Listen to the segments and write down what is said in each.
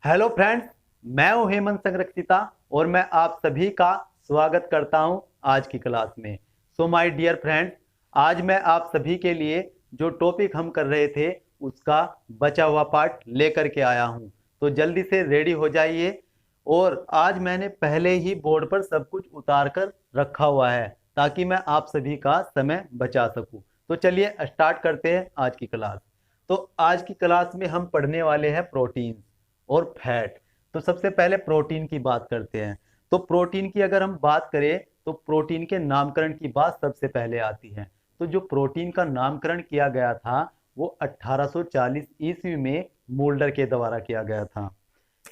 Hello friends, मैं हूं हेमंत संरक्षिता और मैं आप सभी का स्वागत करता हूं आज की क्लास में। सो माय डियर फ्रेंड्स, आज मैं आप सभी के लिए जो टॉपिक हम कर रहे थे उसका बचा हुआ पार्ट लेकर के आया हूं। तो जल्दी से रेडी हो जाइए। और आज मैंने पहले ही बोर्ड पर सब कुछ उतार कर रखा हुआ है ताकि मैं आप सभी का समय बचा सकूं। तो चलिए स्टार्ट करते हैं आज की क्लास। तो आज की क्लास में हम पढ़ने वाले हैं प्रोटीन और फैट। तो सबसे पहले प्रोटीन की बात करते हैं। तो प्रोटीन की अगर हम बात करें तो प्रोटीन के नामकरण की बात सबसे पहले आती है। तो जो प्रोटीन का नामकरण किया गया था वो 1840 ईस्वी में मूल्डर के द्वारा किया गया था।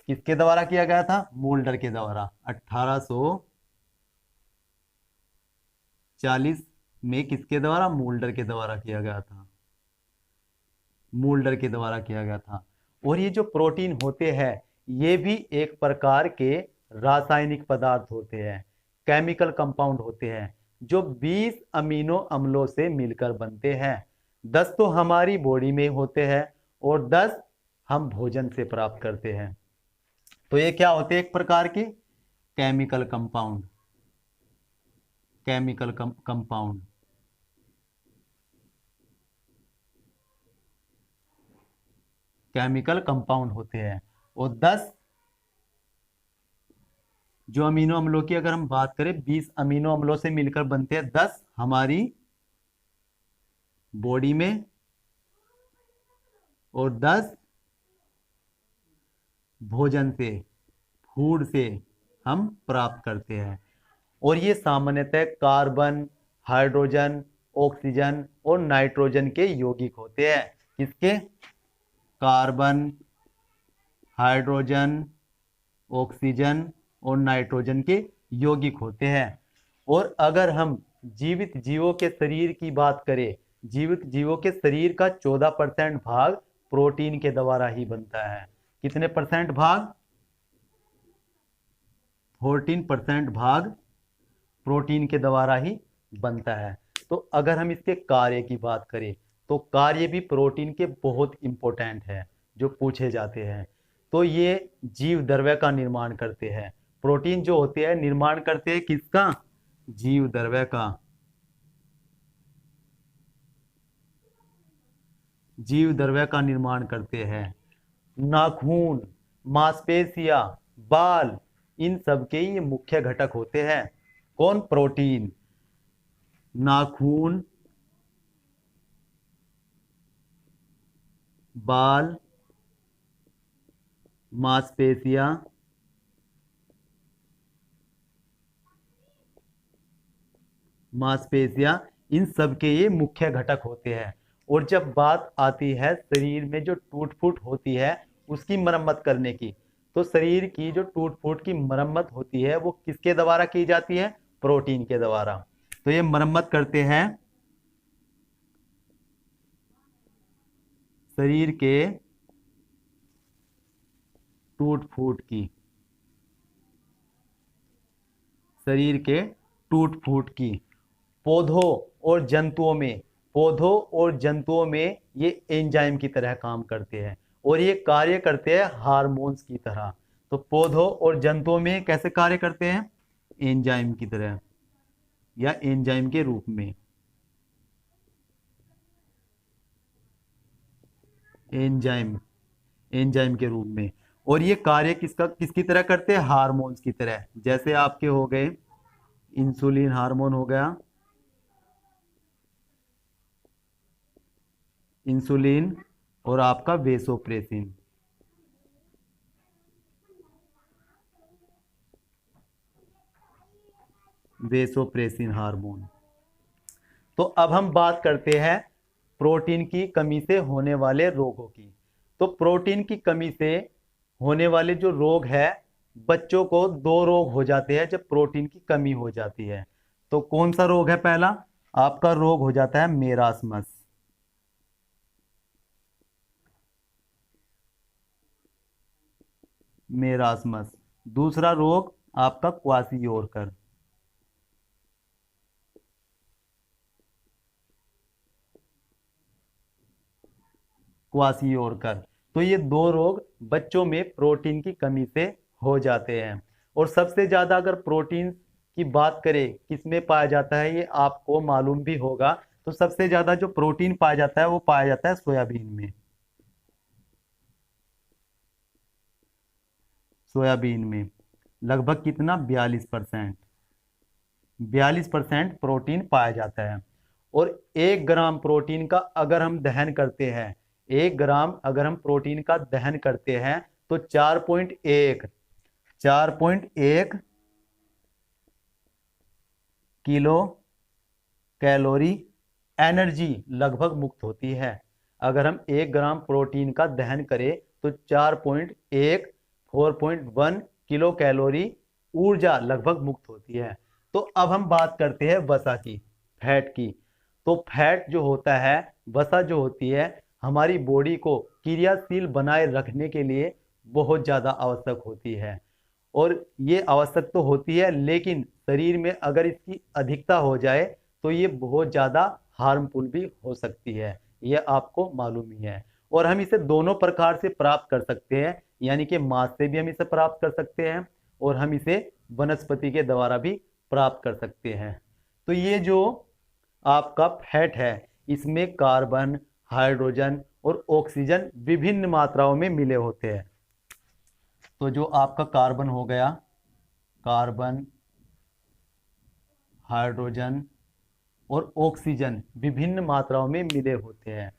किसके द्वारा किया गया था? मूल्डर के द्वारा। 1840 में किसके द्वारा? मूल्डर के द्वारा किया गया था। मूल्डर के द्वारा किया गया था। और ये जो प्रोटीन होते हैं ये भी एक प्रकार के रासायनिक पदार्थ होते हैं, केमिकल कंपाउंड होते हैं जो 20 अमीनो अम्लों से मिलकर बनते हैं। 10 तो हमारी बॉडी में होते हैं और 10 हम भोजन से प्राप्त करते हैं। तो ये क्या होते हैं? एक प्रकार के chemical compound. Chemical compound chemical compound होते हैं। और 10 जो अमीनो अम्लों की अगर हम बात करें, 20 अमीनो अम्लों से मिलकर बनते हैं, 10 हमारी बॉडी में और 10 भोजन से, फूड से हम प्राप्त करते हैं। और ये सामान्यतः कार्बन, हाइड्रोजन, ऑक्सीजन और नाइट्रोजन के यौगिक होते हैं। किसके? कार्बन, हाइड्रोजन, ऑक्सीजन और नाइट्रोजन के यौगिक होते हैं। और अगर हम जीवित जीवों के शरीर की बात करें, जीवित जीवों के शरीर का 14% भाग प्रोटीन के द्वारा ही बनता है। कितने परसेंट भाग? 14% भाग प्रोटीन के द्वारा ही बनता है। तो अगर हम इसके कार्य की बात करें तो कार्य भी प्रोटीन के बहुत इंपॉर्टेंट है जो पूछे जाते हैं। तो ये जीव द्रव्य का निर्माण करते हैं। प्रोटीन जो होते हैं निर्माण करते हैं किसका? जीव द्रव्य का। जीव द्रव्य का निर्माण करते हैं। नाखून, मांसपेशियां, बाल, इन सब के ये मुख्य घटक होते हैं। कौन? प्रोटीन। नाखून, बाल, मांसपेशियां, मांसपेशियां, इन सब के ये मुख्य घटक होते हैं। और जब बात आती है शरीर में जो टूट फूट होती है उसकी मरम्मत करने की, तो शरीर की जो टूट फूट की मरम्मत होती है वो किसके द्वारा की जाती है? प्रोटीन के द्वारा। तो ये मरम्मत करते हैं शरीर के टूट फूट की, शरीर के टूट फूट की। पौधों और जंतुओं में, पौधों और जंतुओं में ये एंजाइम की तरह काम करते हैं और ये कार्य करते हैं हार्मोन्स की तरह। तो पौधों और जंतुओं में कैसे कार्य करते हैं? एंजाइम की तरह या एंजाइम के रूप में। एंजाइम, एंजाइम के रूप में। और ये कार्य किसकी तरह करते हैं? हार्मोन्स की तरह। जैसे आपके हो गए इंसुलिन हार्मोन हो गया, इंसुलिन, और आपका वेसोप्रेसिन। Vasopressin hormone. तो अब हम बात करते हैं प्रोटीन की कमी से होने वाले रोगों की। तो प्रोटीन की कमी से होने वाले जो रोग है, बच्चों को 2 रोग हो जाते हैं जब प्रोटीन की कमी हो जाती है। तो कौन सा रोग है? पहला आपका रोग हो जाता है मेरास्मस। मेरास्मस। दूसरा रोग आपका क्वासियोरकर। क्वासियोरकर। तो ये दो रोग बच्चों में प्रोटीन की कमी से हो जाते हैं। और सबसे ज्यादा अगर प्रोटीन की बात करें किसमें पाया जाता है, ये आपको मालूम भी होगा। तो सबसे ज्यादा जो प्रोटीन पाया जाता है वो पाया जाता है सोयाबीन में। सोयाबीन में लगभग कितना, 42%। 42% प्रोटीन पाया जाता है। और 1 ग्राम प्रोटीन का अगर हम दहन करते हैं, 1 ग्राम अगर हम प्रोटीन का दहन करते हैं तो 4.1 किलो कैलोरी एनर्जी लगभग मुक्त होती है। अगर हम 1 ग्राम प्रोटीन का दहन करें तो 4.1 किलो कैलोरी ऊर्जा लगभग मुक्त होती है। तो अब हम बात करते हैं वसा की, फैट की। तो फैट जो होता है, वसा जो होती है, हमारी बॉडी को क्रियाशील बनाए रखने के लिए बहुत ज़्यादा आवश्यक होती है। और ये आवश्यक तो होती है, लेकिन शरीर में अगर इसकी अधिकता हो जाए तो ये बहुत ज़्यादा हार्मफुल भी हो सकती है, ये आपको मालूम ही है। और हम इसे दोनों प्रकार से प्राप्त कर सकते हैं, यानी कि मांस से भी हम इसे प्राप्त कर सकते हैं और हम इसे वनस्पति के द्वारा भी प्राप्त कर सकते हैं। तो ये जो आपका फैट है, इसमें कार्बन, हाइड्रोजन और ऑक्सीजन विभिन्न मात्राओं में मिले होते हैं। तो जो आपका कार्बन हो गया, कार्बन, हाइड्रोजन और ऑक्सीजन विभिन्न मात्राओं में मिले होते हैं।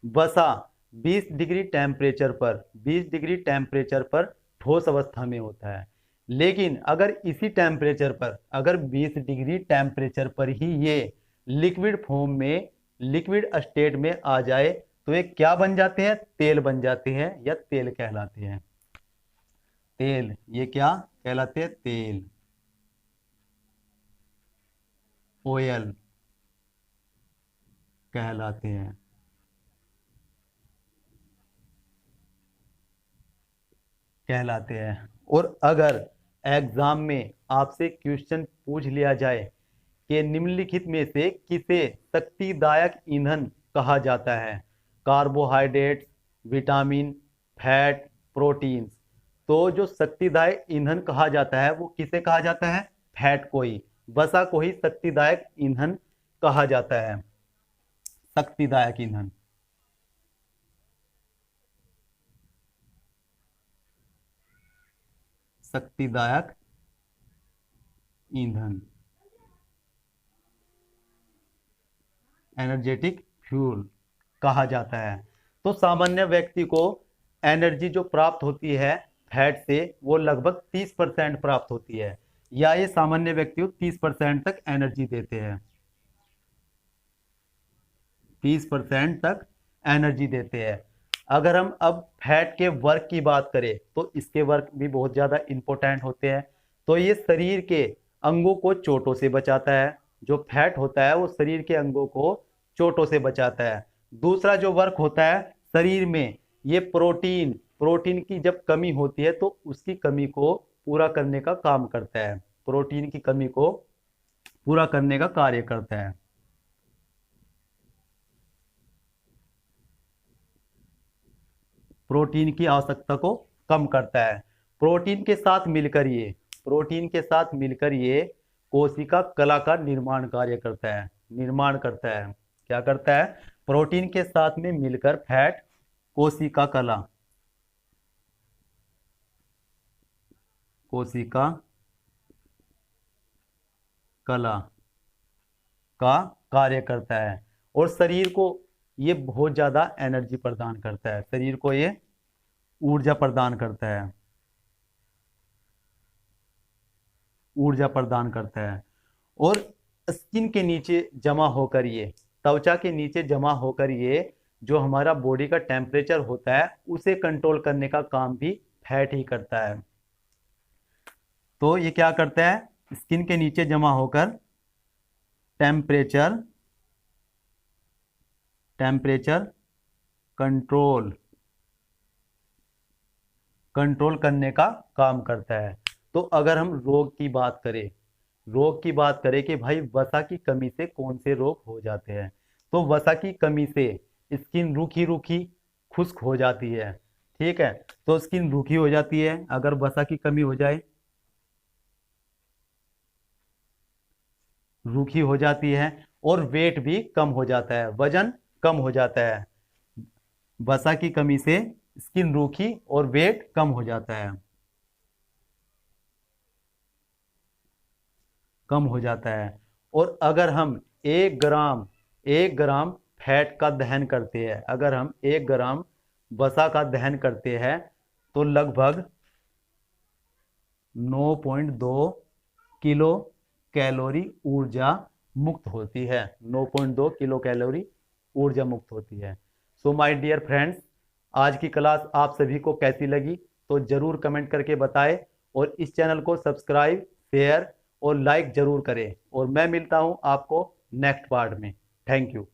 वसा 20 डिग्री टेम्परेचर पर 20 डिग्री टेम्परेचर पर ठोस अवस्था में होता है। लेकिन अगर इसी टेम्परेचर पर, अगर 20 डिग्री टेम्परेचर पर ही ये लिक्विड फॉर्म में, लिक्विड स्टेट में आ जाए तो ये क्या बन जाते हैं, तेल बन जाते हैं या तेल कहलाते हैं। तेल, ये क्या कहलाते हैं, तेल, ऑयल कहलाते हैं। कहलाते हैं। और अगर एग्जाम में आपसे क्वेश्चन पूछ लिया जाए कि निम्नलिखित में से किसे शक्तिदायक ईंधन कहा जाता है, कार्बोहाइड्रेट्स, विटामिन, फैट, प्रोटीन्स, तो जो शक्तिदायक ईंधन कहा जाता है वो किसे कहा जाता है, फैट को ही, वसा को ही शक्तिदायक ईंधन कहा जाता है। शक्तिदायक ईंधन, शक्तिदायक ईंधन, एनर्जेटिक फ्यूल कहा जाता है। तो सामान्य व्यक्ति को एनर्जी जो प्राप्त होती है फैट से वो लगभग 30% प्राप्त होती है, या ये सामान्य व्यक्ति को 30% तक एनर्जी देते हैं, 30% तक एनर्जी देते हैं। अगर हम अब फैट के वर्क की बात करें तो इसके वर्क भी बहुत ज़्यादा इंपॉर्टेंट होते हैं। तो ये शरीर के अंगों को चोटों से बचाता है, जो फैट होता है वो शरीर के अंगों को चोटों से बचाता है। दूसरा जो वर्क होता है शरीर में, ये प्रोटीन, प्रोटीन की जब कमी होती है तो उसकी कमी को पूरा करने का काम करता है, प्रोटीन की कमी को पूरा करने का कार्य करता है। प्रोटीन की आवश्यकता को कम करता है। प्रोटीन के साथ मिलकर ये, प्रोटीन के साथ मिलकर ये कोशिका कला का निर्माण कार्य करता है, निर्माण करता है। क्या करता है, प्रोटीन के साथ में मिलकर फैट कोशिका कला, कोशिका कला का कार्य करता है। और शरीर को ये बहुत ज्यादा एनर्जी प्रदान करता है, शरीर को ये ऊर्जा प्रदान करता है, ऊर्जा प्रदान करता है। और स्किन के नीचे जमा होकर ये, त्वचा के नीचे जमा होकर ये जो हमारा बॉडी का टेम्परेचर होता है उसे कंट्रोल करने का काम भी फैट ही करता है। तो ये क्या करता है, स्किन के नीचे जमा होकर टेम्परेचर, टेम्परेचर कंट्रोल, कंट्रोल करने का काम करता है। तो अगर हम रोग की बात करें, रोग की बात करें कि भाई वसा की कमी से कौन से रोग हो जाते हैं, तो वसा की कमी से स्किन रूखी रूखी खुश्क हो जाती है, ठीक है। तो स्किन रूखी हो जाती है अगर वसा की कमी हो जाए, रूखी हो जाती है, और वेट भी कम हो जाता है, वजन कम हो जाता है। वसा की कमी से स्किन रूखी और वेट कम हो जाता है, कम हो जाता है। और अगर हम 1 ग्राम फैट का दहन करते हैं, अगर हम 1 ग्राम वसा का दहन करते हैं, तो लगभग 9.2 किलो कैलोरी ऊर्जा मुक्त होती है। 9.2 किलो कैलोरी ऊर्जा मुक्त होती है। सो माय डियर फ्रेंड्स, आज की क्लास आप सभी को कैसी लगी तो जरूर कमेंट करके बताएं, और इस चैनल को सब्सक्राइब, शेयर और लाइक जरूर करें। और मैं मिलता हूं आपको नेक्स्ट पार्ट में। Thank you.